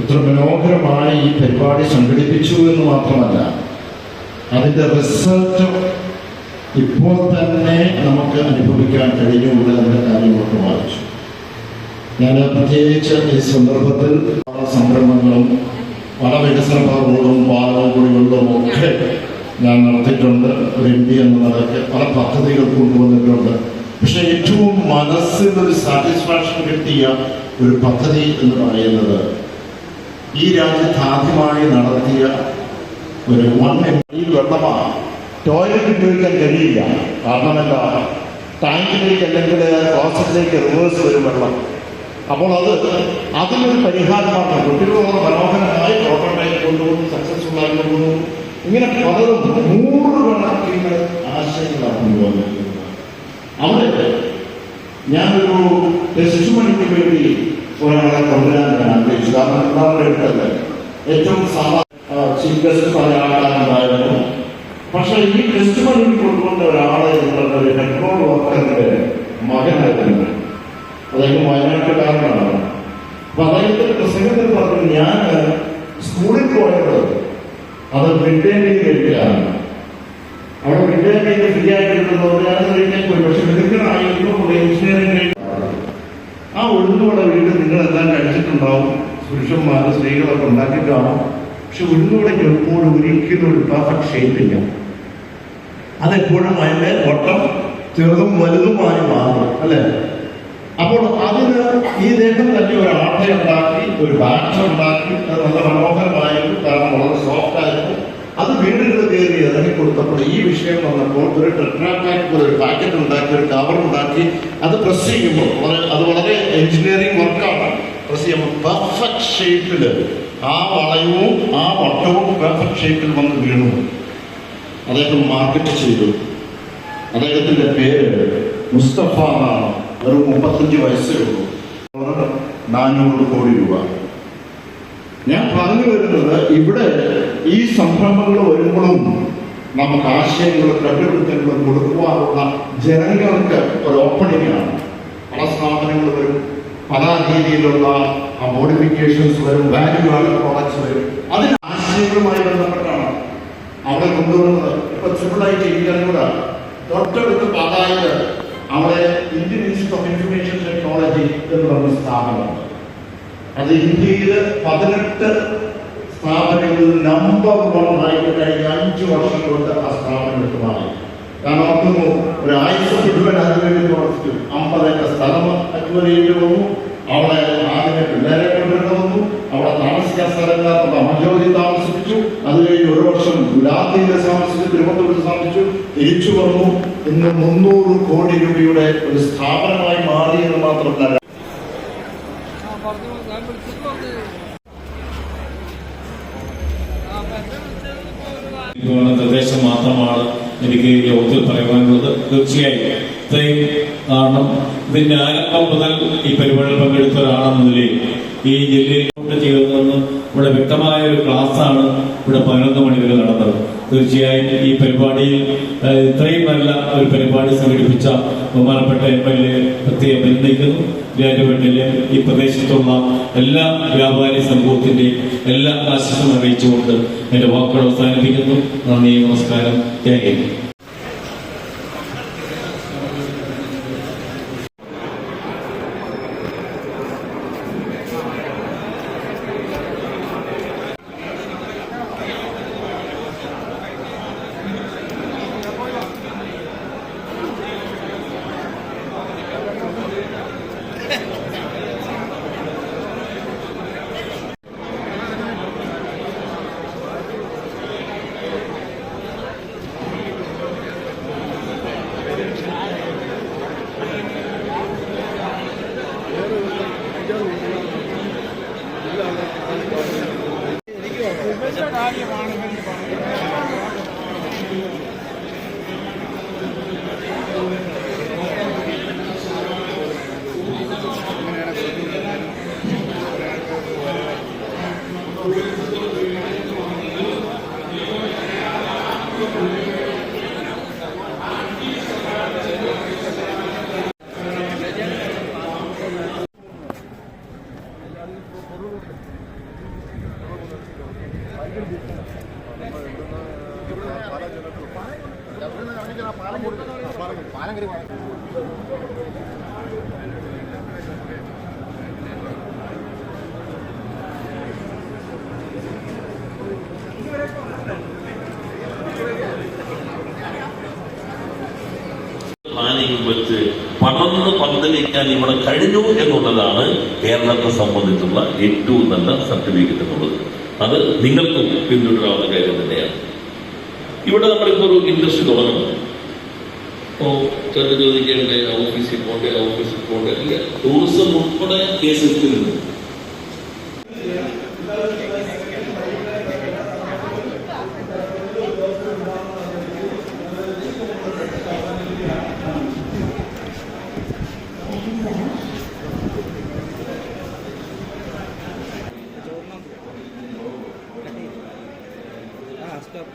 ഇത്ര മനോഹരമായി ഈ പരിപാടി സംഘടിപ്പിച്ചു എന്ന് മാത്രമല്ല, അതിൻ്റെ റിസൾട്ട് ഇപ്പോൾ തന്നെ നമുക്ക് അനുഭവിക്കാൻ കഴിഞ്ഞുകൊണ്ട് അതിൻ്റെ കാര്യങ്ങളൊക്കെ വായിച്ചു. ഞാൻ പ്രത്യേകിച്ച് ഈ സന്ദർഭത്തിൽ പല സംരംഭങ്ങളും പല വികസന പദ്ധതികളും പാലവും കുടിവെള്ളവും ഒക്കെ ഞാൻ നടത്തിയിട്ടുണ്ട്. ഒരു MP എന്ന നിലയ്ക്ക് പല പദ്ധതികൾ കൊണ്ടുവന്നിട്ടുണ്ട്. പക്ഷെ ഏറ്റവും മനസ്സിനൊരു സാറ്റിസ്ഫാക്ഷൻ കിട്ടിയ ഒരു പദ്ധതി എന്ന് പറയുന്നത് ഈ രാജ്യത്ത് ആദ്യമായി നടത്തിയ ഒരു 1 MP വെള്ളമാണ്. ടോയ്ലറ്റ് ഉപയോഗിക്കാൻ കഴിയില്ല. കാരണമല്ല, ടാങ്കിലേക്ക് അല്ലെങ്കിൽ ക്ലോസറ്റിലേക്ക് റിവേഴ്സ് വരും വെള്ളം. അപ്പോൾ അതിനൊരു പരിഹാരമാണ്. കുട്ടികളോട് മനോഹരമായി പ്രോട്ടോടൈപ്പ് കൊണ്ടുപോകുന്നു, സക്സസ്ഫുൾ ആയി കൊണ്ടുപോകുന്നു. ഇങ്ങനെ പലതും 100 കണക്കിന് ആശയങ്ങളാണ് കൊണ്ടുവന്നിരിക്കുന്നത്. അവിടെ ഞാനൊരു ടെസ്റ്റ് മണിക്ക് വേണ്ടി ഒരാളെ കൊണ്ടുവരാൻ ഞാൻ ആഗ്രഹിച്ചു. കാരണം എല്ലാവരുടെ അടുത്തല്ലേ ഏറ്റവും ചീഫ് ഗസ്റ്റ് പല ആൾക്കാരുണ്ടായിരുന്നു. പക്ഷെ ഈ ടെസ്റ്റ് മണിക്ക് കൊണ്ടുവന്ന ഒരാളെ ഒരു പെട്രോൾ വർക്കറിന്റെ മകനായിരുന്നു. അദ്ദേഹം വയനാട്ടുകാരനാണ്. അപ്പൊ അദ്ദേഹത്തിന്റെ പ്രസംഗത്തിൽ പറഞ്ഞു, ഞാൻ സ്കൂളിൽ പോയത് അത് മിഡ് ഡേ മീൽ കഴിക്കാനാണ്. അവിടെ മിഡ് ഡേ മീൽ ഫ്രീ ആയിട്ട് കിട്ടുന്നത് ഞാൻ കഴിക്കാൻ പോയി. പക്ഷെ മിടുക്കനായിരുന്നു എഞ്ചിനീയറിംഗ്. ആ ഉഴുന്നുവട വീട്ടിൽ നിങ്ങളെല്ലാം കഴിച്ചിട്ടുണ്ടാവും. പുരുഷന്മാർ സ്ത്രീകളൊക്കെ ഉണ്ടാക്കി കാണാം. പക്ഷെ ഉഴുന്നുവടയ്ക്ക് എപ്പോഴും ഒരിക്കലും ഒരു പെർഫെക്റ്റ് ഷേപ്പില്ല. അതെപ്പോഴും അതിന്റെ വട്ടം ചെറുതും വലുതുമായി മാറും, അല്ലെ? അപ്പോൾ അതിന് ഈ ദേഹം തന്നെ ഒരു ആട്ടയുണ്ടാക്കി, ഒരു ബാറ്റർ ഉണ്ടാക്കി, അത് നല്ല മനോഹരമായിരുന്നു. കാരണം വളരെ സോഫ്റ്റ് ആയിരുന്നു. അത് വീടുകൾ കയറി ഇറങ്ങി കൊടുത്തപ്പോൾ ഈ വിഷയം വന്നപ്പോൾ ഒരു ടെട്രാപാക്ക് ഒരു പാക്കറ്റ് ഉണ്ടാക്കി, ഒരു കവർ ഉണ്ടാക്കി, അത് പ്രസ് ചെയ്യുമ്പോൾ അത് വളരെ എഞ്ചിനീയറിംഗ് വർക്കാണ്. പ്രസ് ചെയ്യുമ്പോൾ പെർഫെക്റ്റ് ഷേപ്പിൽ ആ വളയവും ആ വട്ടവും പെർഫെക്റ്റ് ഷേപ്പിൽ വന്ന് വീണു. അദ്ദേഹം മാർക്കറ്റ് ചെയ്തു. അദ്ദേഹത്തിന്റെ പേര് മുസ്തഫ എന്നാണ്. ഒരു 35 വയസ്സേ ഉള്ളൂ. 400 കോടി രൂപ. ഞാൻ പറഞ്ഞു വരുന്നത്, ഇവിടെ ഈ സംരംഭങ്ങൾ വരുമ്പോഴും നമുക്ക് ആശയങ്ങളും കണ്ടുപിടുത്തങ്ങളും കൊടുക്കുവാനുള്ള ജനങ്ങൾക്ക് ഒരു ഓപ്പണിംഗ് ആണ്. പല സ്ഥാപനങ്ങൾ വരും, പല രീതിയിലുള്ള മോഡിഫിക്കേഷൻസ് വരും, വാല്യൂ ആഡ് പ്രോഡക്ട്സ് വരും. അതിന് ആശയങ്ങളുമായി ബന്ധപ്പെട്ടാണ് അവിടെ കൊണ്ടുവരുന്നത്. ഇപ്പൊ സിമ്പിളായിട്ട് ചെയ്യാൻ കൂടെ തൊട്ടടുത്ത് പാതായത് അവിടെ Indian institute of information technology എന്ന് പറഞ്ഞ സ്ഥാപനമുണ്ട്. അത് ഇന്ത്യയിൽ 18 സ്ഥാപനങ്ങളിൽ നമ്പർ 1 ആയിട്ട് കഴിഞ്ഞ 5 വർഷം കൊണ്ട് ആ സ്ഥാപനം എടുത്തുമാറി. കാരണം ഓർക്കുന്നു, ഒരു ആയുസ് മുഴുവൻ അതിനുവേണ്ടി പ്രവർത്തിച്ചു. 50 ഏക്കർ സ്ഥലം അക്വറിയേറ്റ് വന്നു. അവിടെ ആദ്യമേ പിള്ളേരെ കൊണ്ടുവരുന്ന വന്നു. അവിടെ താമസിക്കാൻ സ്ഥലമില്ലാത്ത അമജോതി താമസിപ്പിച്ചു. അത് കഴിഞ്ഞ് 1 വർഷം ഗുലാത്തിയിൽ താമസിച്ചു, തിരുവനന്തപുരത്ത് താമസിച്ചു, തിരിച്ചു വന്നു. ഇന്ന് 300 കോടി രൂപയുടെ ഒരു സ്ഥാപനമായി മാറി എന്ന് മാത്രമല്ല, നിർദ്ദേശം മാത്രമാണ് എനിക്ക് ഈ യോഗത്തിൽ പറയുവാനുള്ളത്. തീർച്ചയായും ഇത്രയും കാരണം ഇതിന്റെ ആരംഭം മുതൽ ഈ പരിപാടിയിൽ പങ്കെടുത്ത ഒരാളെന്ന നിലയിൽ ഈ ജില്ലയിൽ ചെയ്തതെന്ന് ഇവിടെ വ്യക്തമായ ഒരു ക്ലാസ്സാണ് ഇവിടെ 11 മണി വരെ നടന്നത്. തീർച്ചയായും ഈ പരിപാടിയിൽ ഇത്രയും നല്ല ഒരു പരിപാടി സംഘടിപ്പിച്ച ബഹുമാനപ്പെട്ട MLA പ്രത്യേകം അഭിനന്ദിക്കുന്നു. രാജവെട്ടിലെ ഈ പ്രദേശത്തുള്ള എല്ലാ വ്യാപാരി സമൂഹത്തിന്റെയും എല്ലാ ആശംസകളും അറിയിച്ചുകൊണ്ട് എന്റെ വാക്കുകൾ അവസാനിപ്പിക്കുന്നു. നന്ദി, നമസ്കാരം, ജയ് ഹിന്ദ്. പ്ലാനിങ് വെച്ച് പടർന്ന് പന്തലിക്കാൻ ഇവിടെ കഴിഞ്ഞു എന്നുള്ളതാണ് കേരളത്തെ സംബന്ധിച്ചുള്ള ഏറ്റവും നല്ല സർട്ടിഫിക്കറ്റ് എന്നുള്ളത്. അത് നിങ്ങൾക്കും പിന്തുടരാവുന്ന കാര്യം തന്നെയാണ്. ഇവിടെ നമ്മളിപ്പോ ഒരു ഇൻഡസ്ട്രി തുടങ്ങണം. ചേട്ടൻ ചോദിക്കേണ്ടേ ഓഫീസിൽ പോകണ്ടേ ഇല്ല. ടൂറിസം ഉൾപ്പെടെ കേസ് എടുത്തിരുന്നു. Stop.